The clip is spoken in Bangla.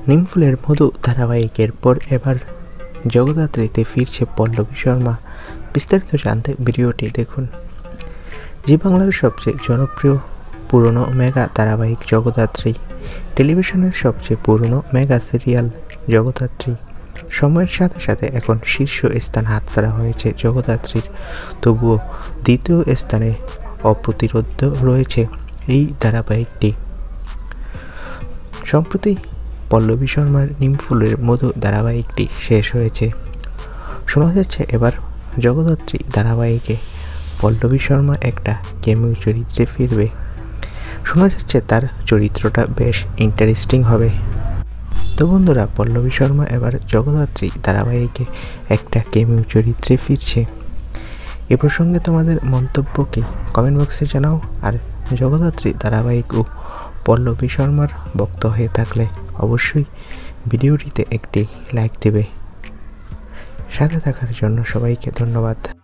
নিমফুলের মধু ধারাবাহিকের পর এবার জগদ্ধাত্রীতে ফিরছে পল্লবী শর্মা। বিস্তারিত জানতে ভিডিওটি দেখুন। জি বাংলার সবচেয়ে জনপ্রিয় পুরনো মেগা ধারাবাহিক জগদ্ধাত্রী, টেলিভিশনের সবচেয়ে পুরনো মেগা সিরিয়াল জগদ্ধাত্রী। সময়ের সাথে সাথে এখন শীর্ষ স্থান হাতছাড়া হয়েছে জগদ্ধাত্রীর, তবুও দ্বিতীয় স্থানে অপ্রতিরোধ্য রয়েছে এই ধারাবাহিকটি। সম্প্রতি পল্লবী শর্মার নিমফুলের মধু ধারাবাহিকটি শেষ হয়েছে। শোনা যাচ্ছে এবার জগদ্ধাত্রী ধারাবাহিকে পল্লবী শর্মা একটা ক্যামিও চরিত্রে ফিরবে। শোনা যাচ্ছে তার চরিত্রটা বেশ ইন্টারেস্টিং হবে। তো বন্ধুরা, পল্লবী শর্মা এবার জগদ্ধাত্রী ধারাবাহিকে একটা ক্যামিও চরিত্রে ফিরছে। এ প্রসঙ্গে তোমাদের মন্তব্য কি কমেন্ট বক্সে জানাও। আর জগদ্ধাত্রী ধারাবাহিক ও পল্লবী শর্মার ভক্ত হয়ে থাকলে অবশ্যই ভিডিওটিতে একটি লাইক দেবে। সাথে থাকার জন্য সবাইকে ধন্যবাদ।